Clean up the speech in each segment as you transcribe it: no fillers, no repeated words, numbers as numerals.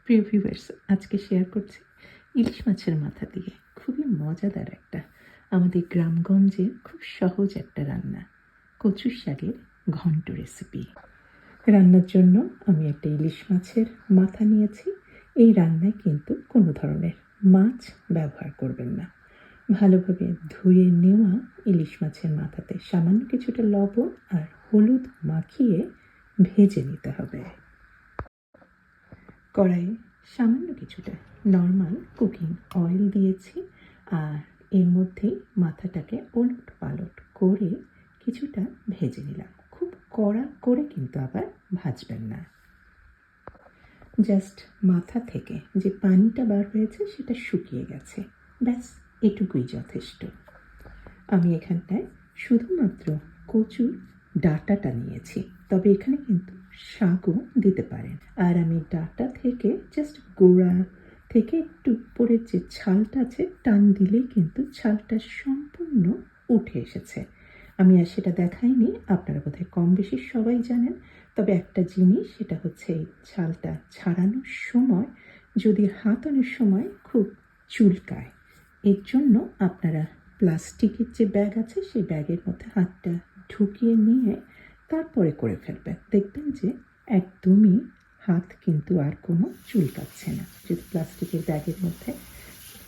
প্রিয় ভিউয়ার্স, আজকে শেয়ার করছি ইলিশ মাছের মাথা দিয়ে খুবই মজাদার একটা আমাদের গ্রামগঞ্জে খুব সহজ একটা রান্না, কচুর শাকের ঘন্ট রেসিপি। রান্নার জন্য আমি একটা ইলিশ মাছের মাথা নিয়েছি। এই রান্নায় কিন্তু কোনো ধরনের মাছ ব্যবহার করবেন না। ভালোভাবে ধুয়ে নেওয়া ইলিশ মাছের মাথাতে সামান্য কিছুটা লবণ আর হলুদ মাখিয়ে ভেজে নিতে হবে। কড়াইয়ে সামান্য কিছুটা নর্মাল কুকিং অয়েল দিয়েছি, আর এর মধ্যেই মাথাটাকে ওলট পালট করে কিছুটা ভেজে নিলাম। খুব কড়া করে কিন্তু আবার ভাজবেন না। জাস্ট মাথা থেকে যে পানিটা বার হয়েছে সেটা শুকিয়ে গেছে, ব্যাস এটুকুই যথেষ্ট। আমি এখানটায় শুধুমাত্র কচুর ডাঁটাটা নিয়েছি, তবে এখানে কিন্তু শাকও দিতে পারেন। আর আমি ডাঁটা থেকে জাস্ট গোড়া থেকে একটু উপরের যে ছালটা আছে টান দিলেই কিন্তু ছালটা সম্পূর্ণ উঠে এসেছে। আমি আর সেটা দেখাইনি, আপনারা বোধহয় কম বেশি সবাই জানেন। তবে একটা জিনিস, সেটা হচ্ছে এই ছালটা ছাড়ানোর সময় যদি হাত অনেক সময় খুব চুলকায়, এর জন্য আপনারা প্লাস্টিকের যে ব্যাগ আছে সেই ব্যাগের মধ্যে হাতটা ঢুকিয়ে নিয়ে তারপরে করে ফেলবেন। দেখবেন যে একদমই হাত কিন্তু আর কোনো চুলকাচ্ছে না। যদি প্লাস্টিকের ব্যাগের মধ্যে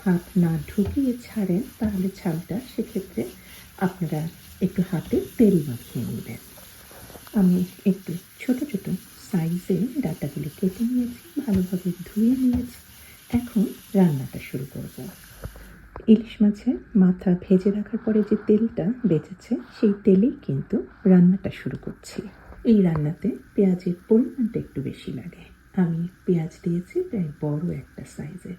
হাত না ঢুকিয়ে ছাড়েন তাহলে ছালটা, সেক্ষেত্রে আপনারা একটু হাতে তেল মাখিয়ে নেবেন। আমি একটু ছোট ছোট সাইজে ডাঁটাগুলি কেটে নিয়েছি, ভালোভাবে ধুয়ে নিয়েছি। এখন রান্নাটা শুরু করব। ইলিশ মাছের মাথা ভেজে রাখার পরে যে তেলটা বেঁচেছে সেই তেলেই কিন্তু রান্নাটা শুরু করছি। এই রান্নাতে পেঁয়াজের পরিমাণটা একটু বেশি লাগে। আমি পেঁয়াজ দিয়েছি প্রায় বড় একটা সাইজে।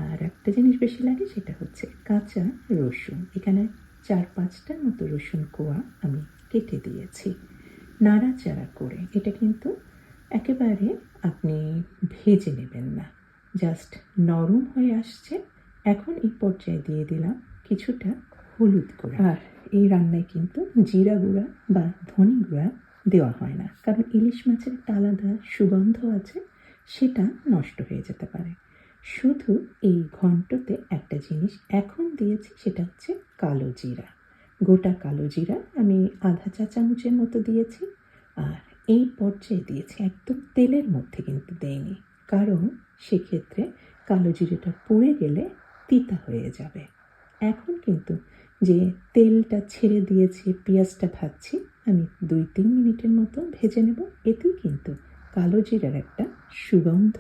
আর একটা জিনিস বেশি লাগে, সেটা হচ্ছে কাঁচা রসুন। এখানে 4-5টার মতো রসুন কোয়া আমি কেটে দিয়েছি। নাড়াচাড়া করে এটা কিন্তু একেবারে আপনি ভেজে নেবেন না, জাস্ট নরম হয়ে আসছে। এখন এই পর্যায়ে দিয়ে দিলাম কিছুটা হলুদ গুঁড়া। আর এই রান্নায় কিন্তু জিরা গুঁড়া বা ধনে গুঁড়া দেওয়া হয় না, কারণ ইলিশ মাছের একটা আলাদা সুগন্ধ আছে, সেটা নষ্ট হয়ে যেতে পারে। শুধু এই ঘন্টতে একটা জিনিস এখন দিয়েছি, সেটা হচ্ছে কালো জিরা। গোটা কালো জিরা আমি আধা চা চামচের মতো দিয়েছি। আর এই পর্যায়ে দিয়েছি, একদম তেলের মধ্যে কিন্তু দেয়নি, কারণ সেক্ষেত্রে কালো জিরেটা পুড়ে গেলে তিতা হয়ে যাবে। এখন কিন্তু যে তেলটা ছেড়ে দিয়েছি, পেঁয়াজটা ভাজছি, আমি 2-3 মিনিটের মতো ভেজে নেব। এতেই কিন্তু কালো জিরার একটা সুগন্ধ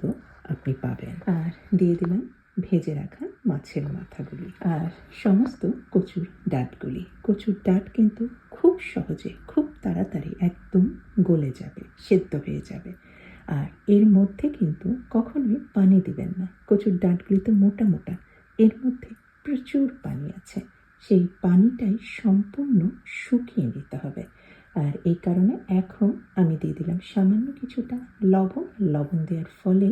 আপনি পাবেন। আর দিয়ে দিলাম ভেজে রাখা মাছের মাথাগুলি আর সমস্ত কচুর ডাঁটগুলি। কচুর ডাঁট কিন্তু খুব সহজে, খুব তাড়াতাড়ি একদম গলে যাবে, সেদ্ধ হয়ে যাবে। আর এর মধ্যে কিন্তু কখনোই পানি দিবেন না। কচুর ডাঁটগুলি তো মোটা মোটা, এর মধ্যে প্রচুর পানি আছে, সেই পানিটাই সম্পূর্ণ শুকিয়ে নিতে হবে। আর এই কারণে এখন আমি দিয়ে দিলাম সামান্য কিছুটা লবণ। লবণ দেওয়ার ফলে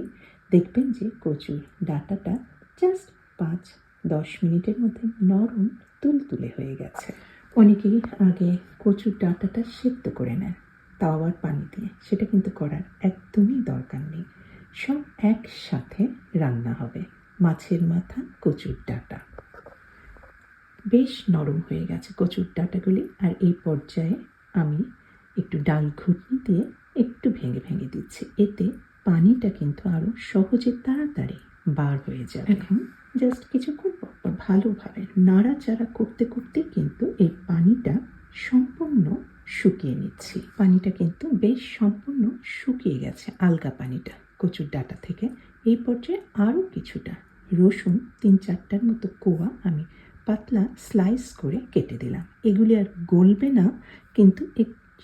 দেখবেন যে কচুর ডাঁটাটা জাস্ট 5-10 মিনিটের মধ্যে নরম তুলতুলে হয়ে গেছে। অনেকেই আগে কচুর ডাঁটাটা সেদ্ধ করে নেন তাওয়ার পানি দিয়ে, সেটা কিন্তু করার একদমই দরকার নেই। সব একসাথে রান্না হবে। মাছের মাথা, কচুর ডাঁটা বেশ নরম হয়ে গেছে কচুর ডাঁটাগুলি। আর এই পর্যায়ে আমি একটু ডাল ঘুটনি দিয়ে একটু ভেঙে ভেঙে দিচ্ছি, এতে পানিটা কিন্তু আরও সহজে তাড়াতাড়ি বার হয়ে যাবে। এখন জাস্ট কিছুক্ষণ পর ভালোভাবে নাড়াচাড়া করতে করতে কিন্তু এই পানিটা সম্পূর্ণ শুকিয়ে নিচ্ছি। পানিটা কিন্তু বেশ সম্পূর্ণ শুকিয়ে গেছে, আলগা পানিটা কচুর ডাঁটা থেকে। এই পর্যায়ে আরও কিছুটা রসুন 3-4টার মতো কোয়া আমি পাতলা স্লাইস করে কেটে দিলাম। এগুলি আর গলবে না, কিন্তু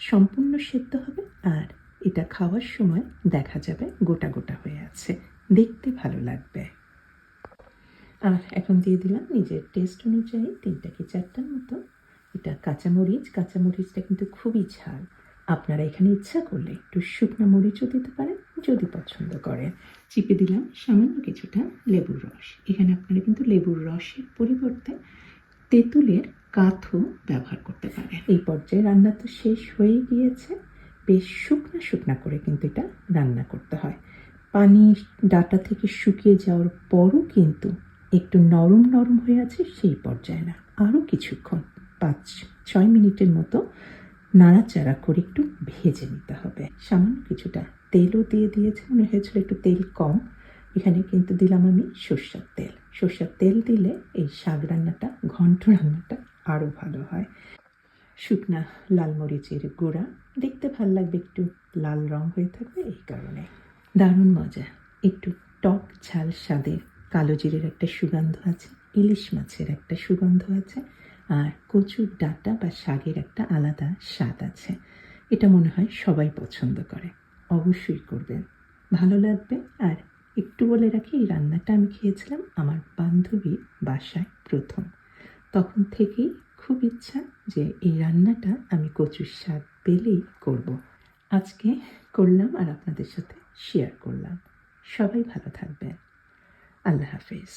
সম্পূর্ণ সেদ্ধ হবে। আর এটা খাওয়ার সময় দেখা যাবে গোটা গোটা হয়ে আছে, দেখতে ভালো লাগবে। আর এখন দিয়ে দিলাম নিজের টেস্ট অনুযায়ী 3টা কি 4টার মতো এটা কাঁচামরিচ। কাঁচামরিচটা কিন্তু খুবই ঝাল, আপনারা এখানে ইচ্ছা করলে একটু শুকনো মরিচও দিতে পারেন যদি পছন্দ করেন। চিপে দিলাম সামান্য কিছুটা লেবুর রস। এখানে আপনারা কিন্তু লেবুর রসের পরিবর্তে তেঁতুলের কাঠও ব্যবহার করতে পারেন। এই পর্যায়ে রান্না তো শেষ হয়ে গিয়েছে। বেশ শুকনা শুকনা করে কিন্তু এটা রান্না করতে হয়। পানি ডাটা থেকে শুকিয়ে যাওয়ার পরও কিন্তু একটু নরম নরম হয়ে আছে, সেই পর্যায়ে না, আরও কিছুক্ষণ 5-6 মিনিটের মতো নাড়াচাড়া করে একটু ভেজে নিতে হবে। সামান্য কিছুটা তেলও দিয়ে দিয়েছে, মনে হয়েছিল একটু তেল কম। এখানে কিন্তু দিলাম আমি সর্ষের তেল। সর্ষের তেল দিলে এই শাক রান্নাটা, ঘন্ট রান্নাটা আরও ভালো হয়। শুকনা লাল মরিচের গুঁড়া, দেখতে ভাল লাগবে, একটু লাল রং হয়ে থাকবে এই কারণে। দারুণ মজা, একটু টক ঝাল স্বাদের কালো জিরের একটা সুগন্ধ আছে, ইলিশ মাছের একটা সুগন্ধ আছে, আর কচুর ডাঁটা বা শাকের একটা আলাদা স্বাদ আছে। এটা মনে হয় সবাই পছন্দ করে। অবশ্যই করবেন, ভালো লাগবে। আর একটু বলে রাখি, এই রান্নাটা আমি খেয়েছিলাম আমার বান্ধবীর বাসায় প্রথম। তখন থেকেই খুব ইচ্ছা যে এই রান্নাটা আমি কচুর শাক পেলেই করব। আজকে করলাম আর আপনাদের সাথে শেয়ার করলাম। সবাই ভালো থাকবেন। আল্লাহ হাফেজ।